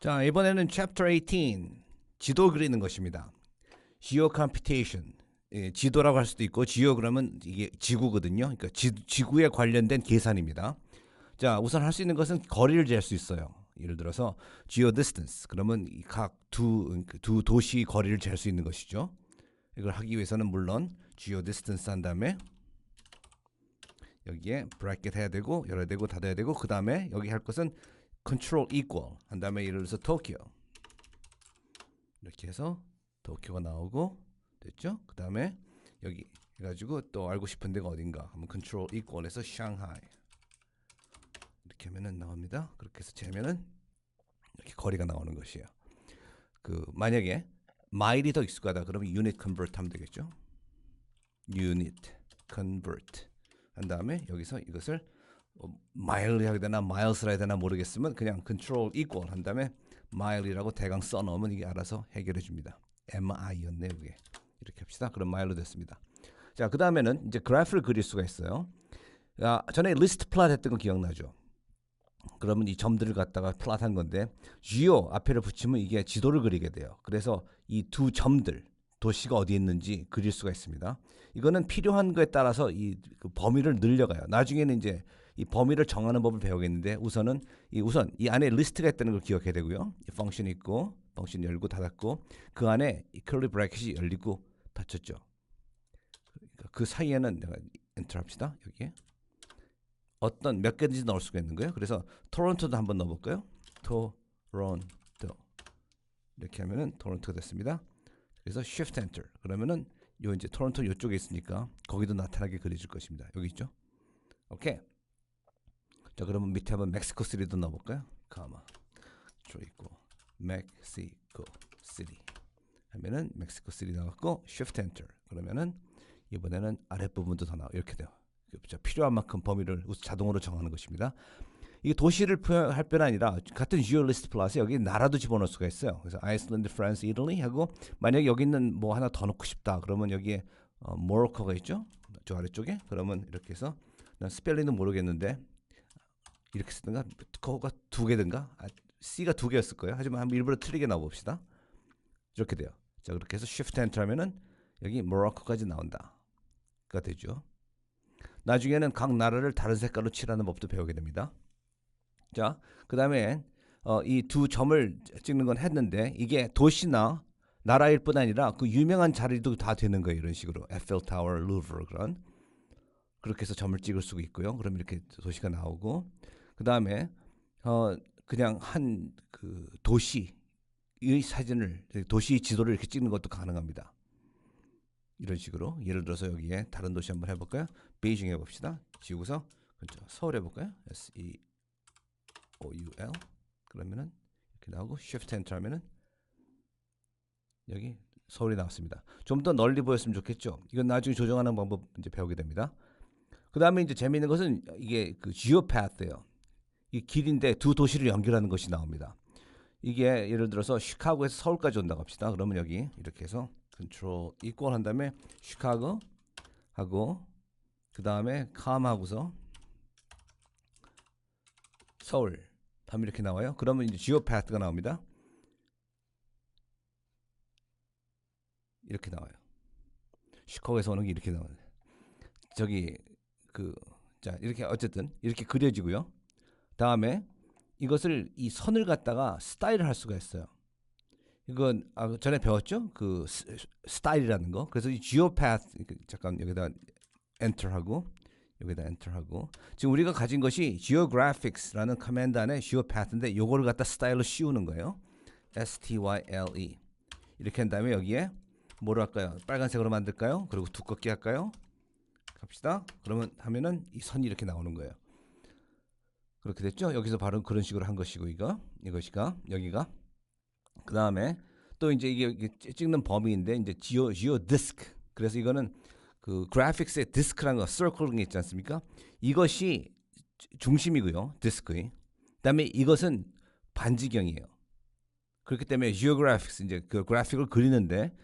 자, 이번에는 Chapter 18 지도 그리는 것입니다. Geo Computation 지도라고 할 수도 있고 Geo 그러면 이게 지구거든요. 그러니까 지구에 관련된 계산입니다. 자, 우선 할 수 있는 것은 거리를 잴 수 있어요. 예를 들어서 Geo Distance 그러면 각 두 도시 거리를 잴 수 있는 것이죠. 이걸 하기 위해서는 물론 Geo Distance 한 다음에 여기에 브래킷 해야 되고 열어야 되고 닫아야 되고 그 다음에 여기 할 것은 Control Equal 한 다음에 예를 들어서 도쿄 이렇게 해서 도쿄가 나오고 됐죠? 그 다음에 여기 해가지고 또 알고 싶은 데가 어딘가 하면 Control Equal해서 Shanghai 이렇게 하면은 나옵니다. 그렇게 해서 재면은 이렇게 거리가 나오는 것이에요. 그 만약에 마일이 더 익숙하다 그러면 Unit Convert 하면 되겠죠? Unit Convert 한 다음에 여기서 이것을 마일을 해야 되나 마일스라 해야 되나 모르겠으면 그냥 Control Equal 한 다음에 마일이라고 대강 써놓으면 이게 알아서 해결해 줍니다. MI였네 이게. 이렇게 합시다. 그럼 마일로 됐습니다. 자, 그 다음에는 이제 그래프를 그릴 수가 있어요. 전에 리스트 플롯 했던 거 기억나죠? 그러면 이 점들을 갖다가 플롯한 건데 geo 앞에를 붙이면 이게 지도를 그리게 돼요. 그래서 이 두 점들 도시가 어디 있는지 그릴 수가 있습니다. 이거는 필요한 거에 따라서 그 범위를 늘려가요. 나중에는 이제 이 범위를 정하는 법을 배우겠는데 우선 이 안에 리스트가 있다는 걸 기억해야 되고요. 이 펑션이 있고 펑션 열고 닫았고 그 안에 이 curly 브래킷이 열리고 닫혔죠. 그러니까 그 사이에는 내가 엔터 합시다. 여기에 어떤 몇 개든지 넣을 수가 있는 거예요. 그래서 토론토도 한번 넣어볼까요? 토론토 이렇게 하면은 토론토가 됐습니다. 그래서 Shift Enter 그러면은 요 이제 토론토 이쪽에 있으니까 거기도 나타나게 그려질 것입니다. 여기 있죠? 오케이. 자, 그러면 밑에 한번 멕시코 시티도 넣어볼까요? 가마 저 있고 멕시코 시티 하면은 멕시코 시티 나왔고 Shift Enter 그러면은 이번에는 아랫부분도 더 나와 이렇게 돼요. 필요한 만큼 범위를 자동으로 정하는 것입니다. 이게 도시를 표현할 뿐 아니라 같은 지오리스트 플러스 여기 나라도 집어넣을 수가 있어요. 그래서 아이슬란드, 프랑스, 이탈리 하고 만약에 여기 있는 뭐 하나 더 넣고 싶다 그러면 여기에 모로코가 있죠. 저 아래쪽에 그러면 이렇게 해서 난 스펠링은 모르겠는데 이렇게 쓰든가 거가 두 개든가 C가 두 개였을 거예요. 하지만 한번 일부러 틀리게 나와봅시다. 이렇게 돼요. 자, 그렇게 해서 Shift Enter 하면은 여기 모로코까지 나온다가 되죠. 나중에는 각 나라를 다른 색깔로 칠하는 법도 배우게 됩니다. 자, 그 다음에 이 두 점을 찍는 건 했는데 이게 도시나 나라일 뿐 아니라 그 유명한 자리도 다 되는 거예요. 이런 식으로 에펠 타워, 루브르 그런 그렇게 해서 점을 찍을 수가 있고요. 그럼 이렇게 도시가 나오고 그 다음에 그냥 한 그 도시의 사진을 도시 지도를 이렇게 찍는 것도 가능합니다. 이런 식으로 예를 들어서 여기에 다른 도시 한번 해볼까요? 베이징 해봅시다. 지우고서 그렇죠. 서울 해볼까요? SEOUL 그러면은 이렇게 나오고 Shift Enter 하면은 여기 서울이 나왔습니다. 좀 더 널리 보였으면 좋겠죠. 이건 나중에 조정하는 방법 이제 배우게 됩니다. 그 다음에 이제 재미있는 것은 이게 그 GeoPath예요. 이 길인데 두 도시를 연결하는 것이 나옵니다. 이게 예를 들어서 시카고에서 서울까지 온다고 합시다. 그러면 여기 이렇게 해서 Control Equal 한 다음에 시카고 하고 그 다음에 calm 하고서 서울 하면 이렇게 나와요. 그러면 이제 GeoPath가 나옵니다. 이렇게 나와요. 시카고에서 오는 게 이렇게 나와요. 저기 자 이렇게 어쨌든 이렇게 그려지고요. 다음에 이것을 이 선을 갖다가 스타일을 할 수가 있어요. 이건 전에 배웠죠? 그 스타일이라는 거. 그래서 이 GeoPath 잠깐 여기다 엔터하고 여기다 엔터하고 지금 우리가 가진 것이 Geographics라는 커맨드 안에 GeoPath인데 요거를 갖다 스타일로 씌우는 거예요. STYLE 이렇게 한 다음에 여기에 뭐로 할까요? 빨간색으로 만들까요? 그리고 두껍게 할까요? 갑시다. 그러면 하면은 이 선이 이렇게 나오는 거예요. 그렇게 됐죠? 여기서 바로 그런 식으로 한 것이고 이것이가 여기가 그 다음에 또 이제 이게 찍는 범위인데 이제 지오 디스크 그래서 이거는 그 그래픽스의 디스크라는 거 서클 있지 않습니까? 이것이 중심이고요. 디스크의. 그다음에 이것은 반지경이에요. 그렇기 때문에 지오그래픽스 이제 그 그래픽을 그리는데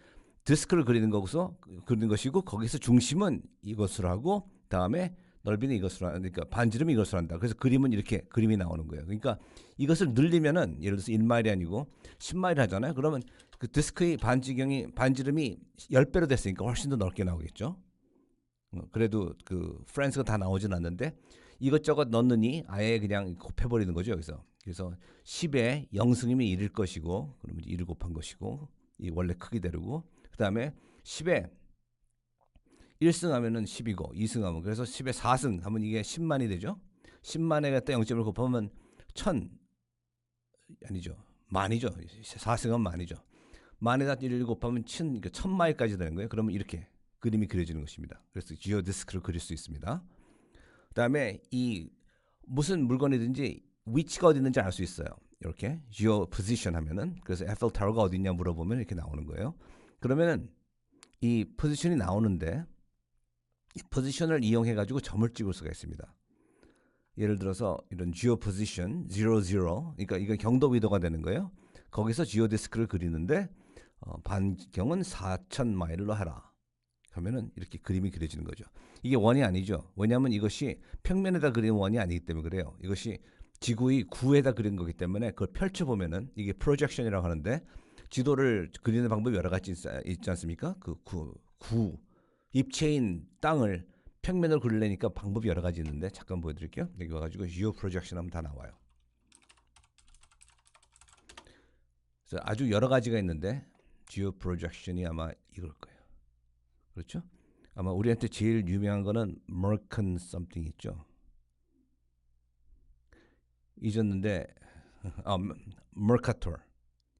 디스크를 그리는 것이고 거기서 중심은 이것으로 하고 다음에 넓이는 이것으로 그러니까 반지름이 이것으로 한다. 그래서 그림은 이렇게 그림이 나오는 거예요. 그러니까 이것을 늘리면은 예를 들어서 1마일이 아니고 10마일 하잖아요. 그러면 그 디스크의 반지름이 10배로 됐으니까 훨씬 더 넓게 나오겠죠. 그래도 그 프렌즈가 다 나오진 않는데 이것저것 넣느니 아예 그냥 곱해버리는 거죠 여기서. 그래서 10에 0승이면 1일 것이고 그러면 1을 곱한 것이고 이 원래 크기대로고 그 다음에 10에 1승 하면은 10이고 2승 하면 그래서 10에 4승 하면 이게 10만이 되죠. 10만에 갖다 0점을 곱하면 1000 아니죠. 만이죠. 4승은 만이죠. 만에다 1을 곱하면 1000마일까지 되는 거예요. 그러면 이렇게 그림이 그려지는 것입니다. 그래서 지오디스크를 그릴 수 있습니다. 그다음에 이 무슨 물건이든지 위치가 어디 있는지 알 수 있어요. 이렇게 지오 포지션 하면은 그래서 에펠타워가 어디 있냐 물어보면 이렇게 나오는 거예요. 그러면은 이 포지션이 나오는데 이 포지션을 이용해 가지고 점을 찍을 수가 있습니다. 예를 들어서 이런 지오 포지션 00 그러니까 이건 경도 위도가 되는 거예요. 거기서 지오디스크를 그리는데 반경은 4000마일로 하라. 하면은 이렇게 그림이 그려지는 거죠. 이게 원이 아니죠. 왜냐하면 이것이 평면에다 그린 원이 아니기 때문에 그래요. 이것이 지구의 구에다 그린 거기 때문에 그걸 펼쳐보면은 이게 프로젝션이라고 하는데 지도를 그리는 방법이 여러 가지 있지 않습니까? 그 구 입체인 땅을 평면으로 그리려니까 방법이 여러 가지 있는데 잠깐 보여드릴게요. 여기 와가지고 지오 프로젝션 하면 다 나와요. 그래서 아주 여러 가지가 있는데 지오 프로젝션이 아마 이걸 거예요. 그렇죠? 아마 우리한테 제일 유명한 거는 머큰 something 있죠. 잊었는데 머카토르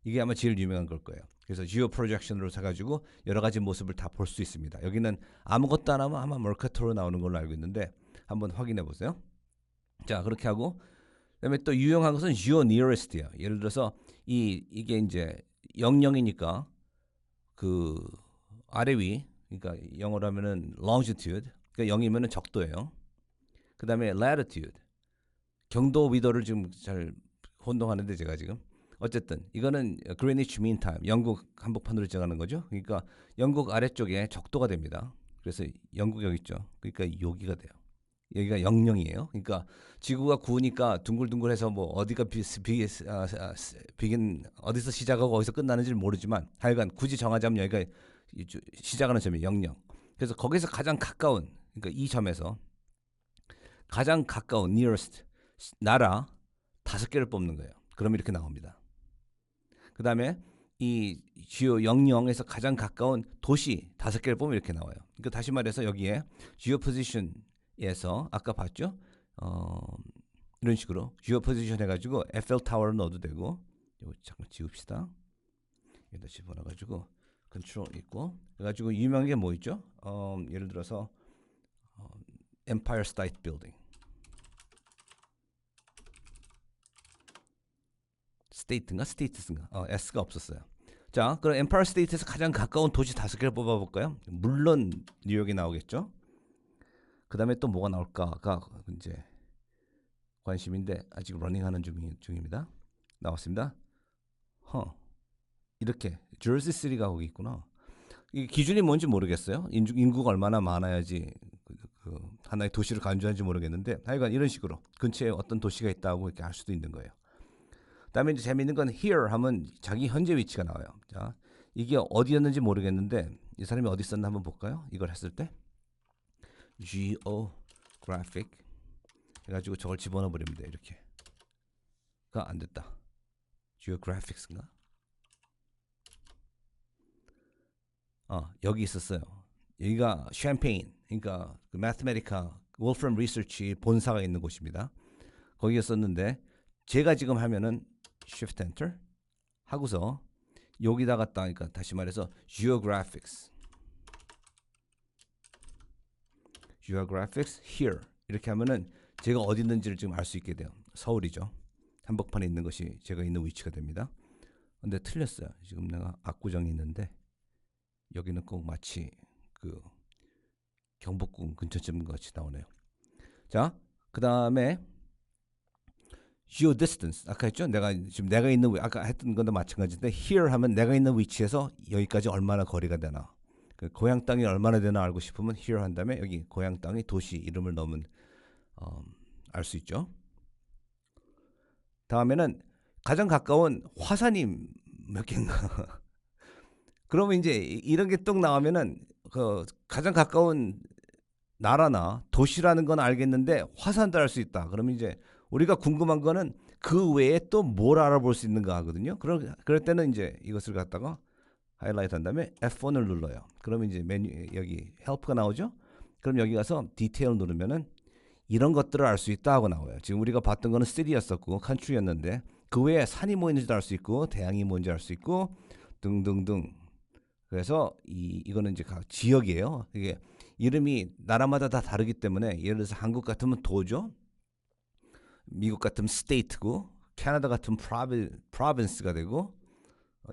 이게 아마 제일 유명한 걸 거예요. 그래서 지오 프로젝션으로 사가지고 여러 가지 모습을 다 볼 수 있습니다. 여기는 아무것도 안 하면 아마 머카토르 나오는 걸로 알고 있는데 한번 확인해 보세요. 자 그렇게 하고 그다음에 또 유용한 것은 지오 니어리스트예요. 예를 들어서 이게 이제 00이니까 그 아래 위 그러니까 영어로 하면은 longitude 그러니까 0이면은 적도예요. 그다음에 latitude 경도 위도를 지금 잘 혼동하는데 제가 지금 어쨌든 이거는 Greenwich Mean Time 영국 한복판으로 정하는 거죠. 그러니까 영국 아래쪽에 적도가 됩니다. 그래서 영국 여기 있죠. 그러니까 여기가 돼요. 여기가 00이에요. 그러니까 지구가 구우니까 둥글둥글해서 뭐 어디가 비긴 어디서 시작하고 어디서 끝나는지는 모르지만 하여간 굳이 정하자면 여기가 시작하는 점이 00. 그래서 거기서 가장 가까운 그러니까 이 점에서 가장 가까운 nearest 나라 5개를 뽑는 거예요. 그럼 이렇게 나옵니다. 그 다음에 이 지오 00에서 가장 가까운 도시 5개를 뽑으면 이렇게 나와요. 그러니까 다시 말해서 여기에 지오 포지션에서 아까 봤죠? 이런 식으로 지오 포지션 해가지고 에펠타워를 넣어도 되고 이거 잠깐 지웁시다. 여기다 집어넣어가지고 컨트롤 있고 그래가지고 유명한 게 뭐 있죠? 예를 들어서 Empire State Building 스테이트인가 스테이트스인가 S가 없었어요. 자 그럼 엠파이어 스테이트에서 가장 가까운 도시 5개를 뽑아볼까요? 물론 뉴욕이 나오겠죠. 그 다음에 또 뭐가 나올까가 이제 관심인데 아직 러닝하는 중입니다. 나왔습니다. 이렇게 저지3가 거기 있구나. 이 기준이 뭔지 모르겠어요. 인구가 얼마나 많아야지 그 하나의 도시를 간주하는지 모르겠는데 하여간 이런 식으로 근처에 어떤 도시가 있다고 이렇게 알 수도 있는 거예요. 그다음에 이제 재미있는 건 here 하면 자기 현재 위치가 나와요. 자, 이게 어디였는지 모르겠는데 이 사람이 어디 있었나 한번 볼까요? 이걸 했을 때 geographic 해가지고 저걸 집어넣어 버리면 돼 이렇게. 가 안 됐다. geographics인가? 여기 있었어요. 여기가 샴페인, 그러니까 그 매스메리카 월프럼 리서치 본사가 있는 곳입니다. 거기였었는데 제가 지금 하면은 Shift Enter 하고서 여기다 갔다 하니까 다시 말해서 Geographics here 이렇게 하면은 제가 어디 있는지를 지금 알 수 있게 돼요. 서울이죠. 한복판에 있는 것이 제가 있는 위치가 됩니다. 근데 틀렸어요. 지금 내가 압구정에 있는데 여기는 꼭 마치 그 경복궁 근처쯤 같이 나오네요. 자, 그 다음에 geo distance 아까 했죠? 내가 있는 아까 했던 건도 마찬가지인데 here 하면 내가 있는 위치에서 여기까지 얼마나 거리가 되나 그 고향 땅이 얼마나 되나 알고 싶으면 here 한 다음에 여기 고향 땅의 도시 이름을 넣으면 알 수 있죠. 다음에는 가장 가까운 화산이 몇 개인가. 그러면 이제 이런 게 뚝 나오면은 그 가장 가까운 나라나 도시라는 건 알겠는데 화산도 알 수 있다. 그러면 이제 우리가 궁금한 거는 그 외에 또 뭘 알아볼 수 있는가 하거든요. 그럴 때는 이제 이것을 갖다가 하이라이트 한 다음에 F1을 눌러요. 그러면 이제 메뉴 여기 헬프가 나오죠. 그럼 여기 가서 디테일 누르면은 이런 것들을 알 수 있다 하고 나와요. 지금 우리가 봤던 거는 city였었고 country였는데 그 외에 산이 뭐 있는지도 알 수 있고 대양이 뭔지 알 수 있고 등등등. 그래서 이거는 이제 각 지역이에요. 이게 이름이 나라마다 다 다르기 때문에 예를 들어서 한국 같으면 도죠. 미국 같으면 state고 캐나다 같으면 province가 되고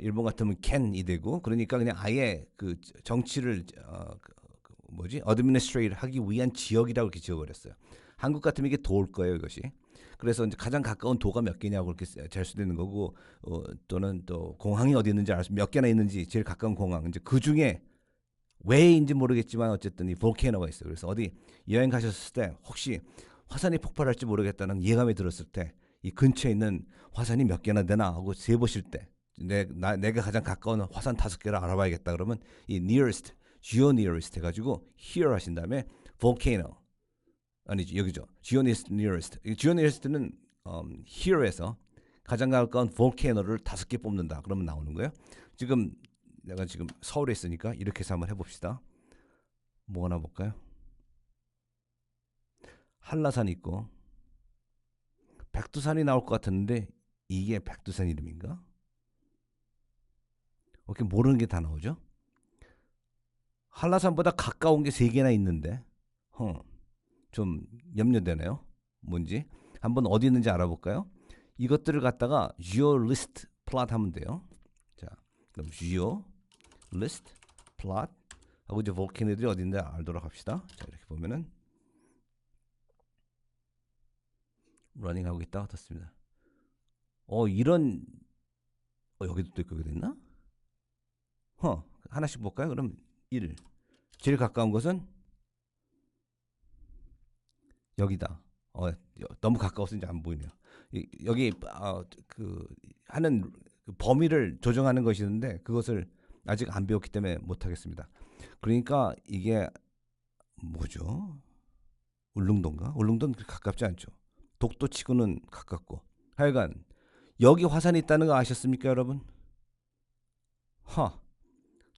일본 같으면 캔이 되고 그러니까 그냥 아예 그 정치를 administrate 하기 위한 지역이라고 이렇게 지어버렸어요. 한국 같으면 이게 도일 거예요, 이것이. 그래서 이제 가장 가까운 도가 몇 개냐고 그렇게 잴 수도 있는 거고 또는 또 공항이 어디 있는지 몇 개나 있는지 제일 가까운 공항 이제 그 중에 왜인지 모르겠지만 어쨌든 이 볼케이노가 있어요. 그래서 어디 여행 가셨을 때 혹시 화산이 폭발할지 모르겠다는 예감이 들었을 때 이 근처에 있는 화산이 몇 개나 되나 하고 세보실 때 내가 가장 가까운 화산 5개를 알아봐야겠다 그러면 이 nearest, geo-nearest 해가지고 here 하신 다음에 volcano 아니죠 여기죠 geo-nearest geo-nearest는 here에서 가장 가까운 volcano를 5개 뽑는다 그러면 나오는 거예요. 지금 내가 지금 서울에 있으니까 이렇게 해서 한번 해봅시다. 뭐 하나 볼까요? 한라산 있고 백두산이 나올 것 같았는데 이게 백두산 이름인가? 이렇게 모르는 게 다 나오죠. 한라산보다 가까운 게 3개나 있는데 좀 염려되네요. 뭔지 한번 어디 있는지 알아볼까요? 이것들을 갖다가 geo list plot 하면 돼요. 자, 그럼 geo list plot 하고 이제 볼케이노들이 어디 있는지 알도록 합시다. 자, 이렇게 보면은 러닝 하고 있다 어떻습니다. 이런 여기도 또 있게 됐나? 하나씩 볼까요? 그럼 1 제일 가까운 것은 여기다. 너무 가까워서 이제 안 보이네요. 여기 그 하는 그 범위를 조정하는 것이 있는데 그것을 아직 안 배웠기 때문에 못 하겠습니다. 그러니까 이게 뭐죠? 울릉도인가? 울릉도는 가깝지 않죠. 독도치고는 가깝고. 하여간 여기 화산이 있다는 거 아셨습니까, 여러분?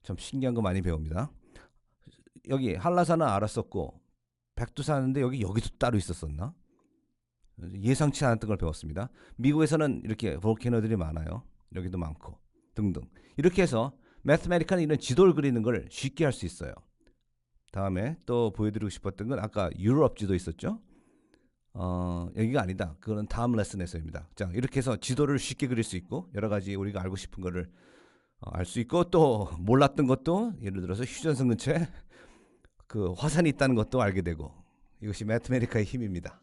참 신기한 거 많이 배웁니다. 여기 한라산은 알았었고 백두산인데 여기도 따로 있었었나? 예상치 않았던 걸 배웠습니다. 미국에서는 이렇게 볼케이노들이 많아요. 여기도 많고 등등. 이렇게 해서 매스메리카는 이런 지도를 그리는 걸 쉽게 할 수 있어요. 다음에 또 보여드리고 싶었던 건 아까 유럽 지도 있었죠? 여기가 아니다. 그거는 다음 레슨에서입니다. 자, 이렇게 해서 지도를 쉽게 그릴 수 있고 여러 가지 우리가 알고 싶은 거를 알 수 있고 또 몰랐던 것도 예를 들어서 휴전선 근처에 그 화산이 있다는 것도 알게 되고 이것이 매스메리카의 힘입니다.